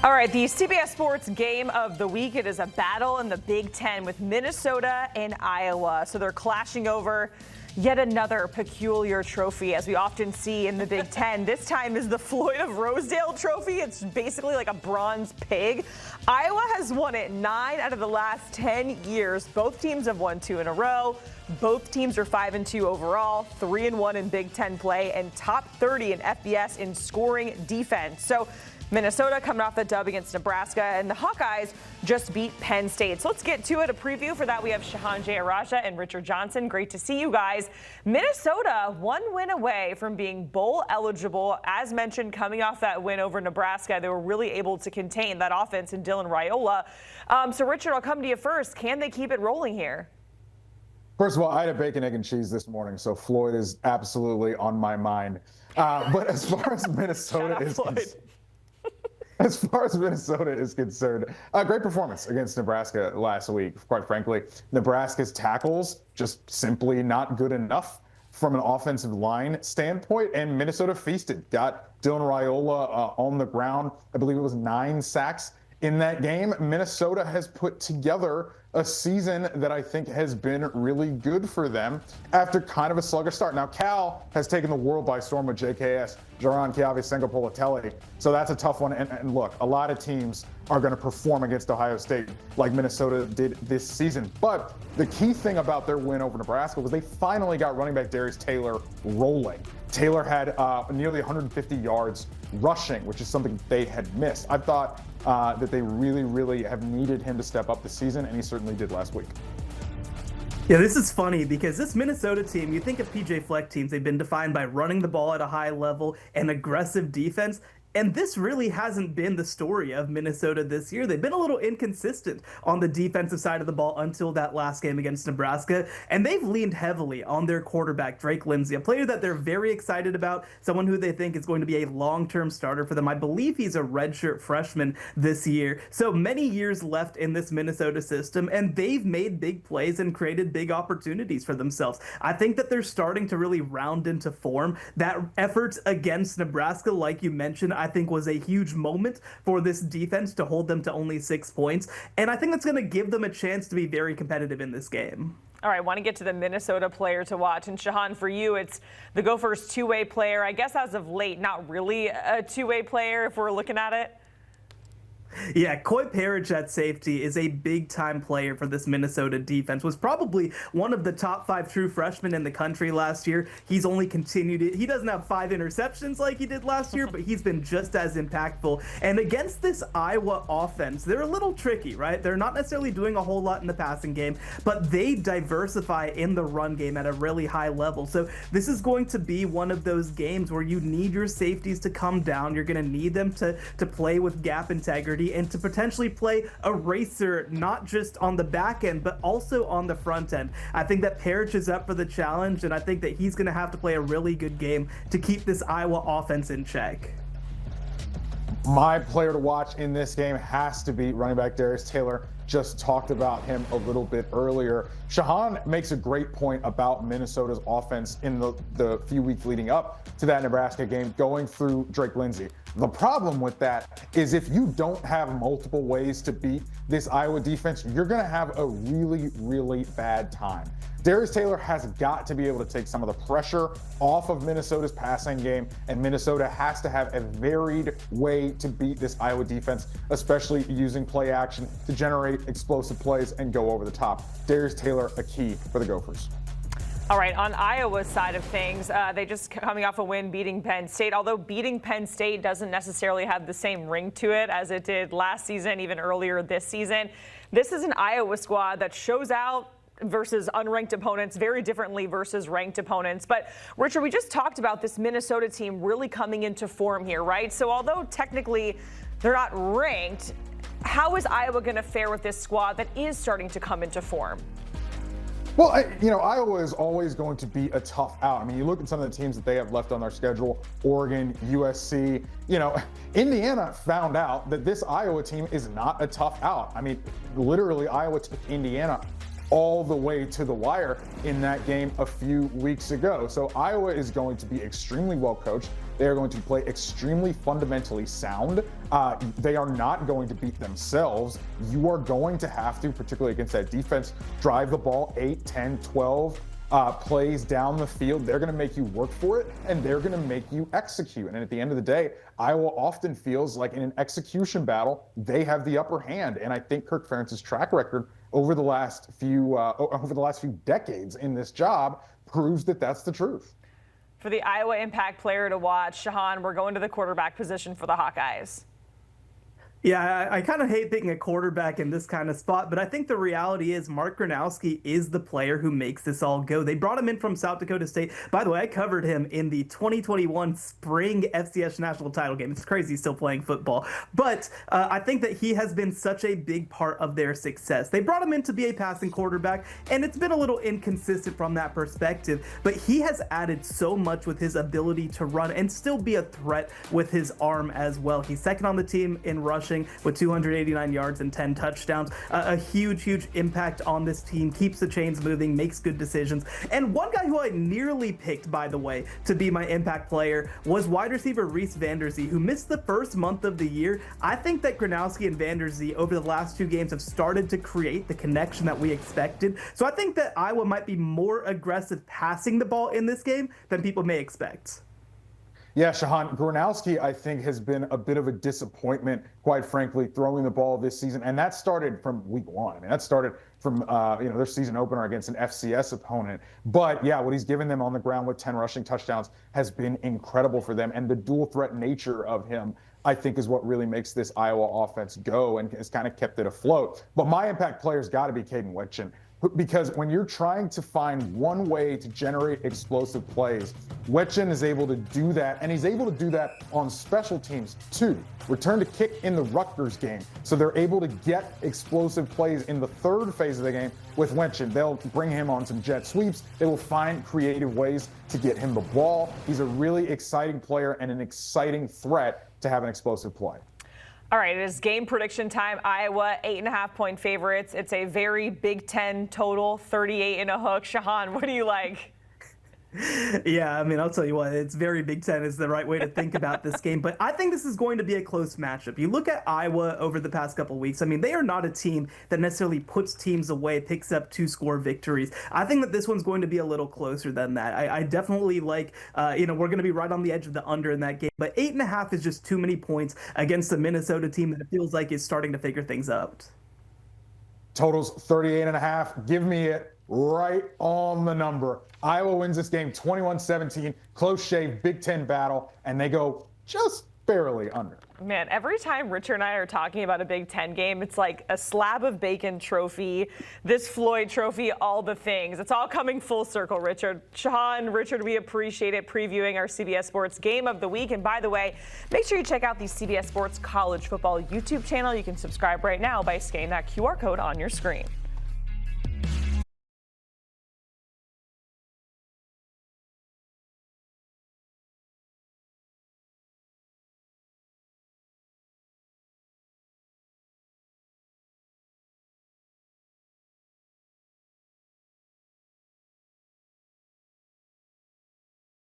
All right, the CBS Sports game of the week. It is a battle in the Big Ten with Minnesota and Iowa. So they're clashing over yet another peculiar trophy, as we often see in the Big Ten. This time is the Floyd of Rosedale trophy. It's basically like a bronze pig. Iowa has won it 9 out of the last 10 years. Both teams have won 2 in a row. Both teams are 5-2 overall, 3-1 in Big Ten play, and top 30 in FBS in scoring defense. So Minnesota coming off the dub against Nebraska, and the Hawkeyes just beat Penn State. So let's get to it. A preview for that. We have Shehan, Jeyarajah, and Richard Johnson. Great to see you guys. Minnesota 1 win away from being bowl eligible. As mentioned, coming off that win over Nebraska, they were really able to contain that offense in Dylan Raiola. So Richard, I'll come to you first. Can they keep it rolling here? First of all, I had a bacon, egg, and cheese this morning, so Floyd is absolutely on my mind. But as far as Minnesota is concerned, great performance against Nebraska last week. Quite frankly, Nebraska's tackles just simply not good enough from an offensive line standpoint, and Minnesota feasted. Got Dylan Raiola on the ground. I believe it was 9 sacks in that game. Minnesota has put together a season that I think has been really good for them after kind of a sluggish start. Now, Cal has taken the world by storm with JKS, Jaron Chiavi-Sengopolatelli, so that's a tough one. And look, a lot of teams are going to perform against Ohio State like Minnesota did this season. But the key thing about their win over Nebraska was they finally got running back Darius Taylor rolling. Taylor had nearly 150 yards rushing, which is something they had missed. I thought that they really have needed him to step up this season, and he certainly did last week. Yeah, this is funny because this Minnesota team, you think of PJ Fleck teams, they've been defined by running the ball at a high level and aggressive defense. And this really hasn't been the story of Minnesota this year. They've been a little inconsistent on the defensive side of the ball until that last game against Nebraska. And they've leaned heavily on their quarterback, Drake Lindsey, a player that they're very excited about, someone who they think is going to be a long-term starter for them. I believe he's a redshirt freshman this year. So many years left in this Minnesota system, and they've made big plays and created big opportunities for themselves. I think that they're starting to really round into form. That effort against Nebraska, like you mentioned, I think was a huge moment for this defense to hold them to only 6 points. And I think that's going to give them a chance to be very competitive in this game. All right, I want to get to the Minnesota player to watch. And Shehan, for you, it's the Gophers' two-way player. I guess as of late, not really a two-way player if we're looking at it. Yeah, Coy Parrish at safety is a big-time player for this Minnesota defense. Was probably one of the top 5 true freshmen in the country last year. He's only continued it. He doesn't have 5 interceptions like he did last year, but he's been just as impactful. And against this Iowa offense, they're a little tricky, right? They're not necessarily doing a whole lot in the passing game, but they diversify in the run game at a really high level. So this is going to be one of those games where you need your safeties to come down. You're going to need them to play with gap integrity and to potentially play a racer, not just on the back end, but also on the front end. I think that Parrish is up for the challenge, and I think that he's going to have to play a really good game to keep this Iowa offense in check. My player to watch in this game has to be running back Darius Taylor. Just talked about him a little bit earlier. Shehan makes a great point about Minnesota's offense in the few weeks leading up to that Nebraska game, going through Drake Lindsey. The problem with that is if you don't have multiple ways to beat this Iowa defense, you're going to have a really bad time. Darius Taylor has got to be able to take some of the pressure off of Minnesota's passing game, and Minnesota has to have a varied way to beat this Iowa defense, especially using play action to generate explosive plays and go over the top. Darius Taylor, a key for the Gophers. All right, on Iowa's side of things, they just coming off a win beating Penn State. Although beating Penn State doesn't necessarily have the same ring to it as it did last season, even earlier this season. This is an Iowa squad that shows out versus unranked opponents very differently versus ranked opponents. But Richard, we just talked about this Minnesota team really coming into form here, right? So although technically they're not ranked, how is Iowa going to fare with this squad that is starting to come into form? Well, Iowa is always going to be a tough out. I mean, you look at some of the teams that they have left on their schedule, Oregon, USC. Indiana found out that this Iowa team is not a tough out. I mean, literally, Iowa took Indiana all the way to the wire in that game a few weeks ago. So Iowa is going to be extremely well coached. They are going to play extremely fundamentally sound. They are not going to beat themselves. You are going to have to, particularly against that defense, drive the ball 8, 10, 12 plays down the field. They're going to make you work for it, and they're going to make you execute. And at the end of the day, Iowa often feels like in an execution battle, they have the upper hand. And I think Kirk Ferentz's track record over the last few decades in this job proves that that's the truth. For the Iowa Impact player to watch, Shehan, we're going to the quarterback position for the Hawkeyes. Yeah, I kind of hate picking a quarterback in this kind of spot, but I think the reality is Mark Gronowski is the player who makes this all go. They brought him in from South Dakota State. By the way, I covered him in the 2021 spring FCS national title game. It's crazy he's still playing football. But I think that he has been such a big part of their success. They brought him in to be a passing quarterback, and it's been a little inconsistent from that perspective. But he has added so much with his ability to run and still be a threat with his arm as well. He's second on the team in rushing with 289 yards and 10 touchdowns. A huge impact on this team, keeps the chains moving, makes good decisions. And one guy who I nearly picked, by the way, to be my impact player was wide receiver Reese Vanderzee, who missed the first month of the year. I think that Gronowski and Vanderzee over the last 2 games have started to create the connection that we expected. So I think that Iowa might be more aggressive passing the ball in this game than people may expect. Yeah, Shehan, Gronowski, I think, has been a bit of a disappointment, quite frankly, throwing the ball this season. And that started from week 1. I mean, that started from their season opener against an FCS opponent. But yeah, what he's given them on the ground with 10 rushing touchdowns has been incredible for them. And the dual threat nature of him, I think, is what really makes this Iowa offense go and has kind of kept it afloat. But my impact player's got to be Caden Wetchen. Because when you're trying to find one way to generate explosive plays, Wetchen is able to do that, and he's able to do that on special teams too. Return to kick in the Rutgers game, so they're able to get explosive plays in the third phase of the game with Wetchen. They'll bring him on some jet sweeps. They will find creative ways to get him the ball. He's a really exciting player and an exciting threat to have an explosive play. All right, it is game prediction time. Iowa, 8.5-point favorites. It's a very Big Ten total, 38 and a hook. Shehan, what do you like? Yeah, I mean, I'll tell you what, it's very Big Ten is the right way to think about this game. But I think this is going to be a close matchup. You look at Iowa over the past couple of weeks. I mean, they are not a team that necessarily puts teams away, picks up 2-score victories. I think that this one's going to be a little closer than that. I definitely like, we're going to be right on the edge of the under in that game. But 8.5 is just too many points against a Minnesota team that it feels like is starting to figure things out. Totals 38.5. Give me it right on the number. Iowa wins this game 21-17, close shave, Big Ten battle, and they go just barely under. Man, every time Richard and I are talking about a Big Ten game, it's like a slab of bacon trophy, this Floyd trophy, all the things. It's all coming full circle, Richard. Shehan, Richard, we appreciate it previewing our CBS Sports Game of the Week. And by the way, make sure you check out the CBS Sports College Football YouTube channel. You can subscribe right now by scanning that QR code on your screen.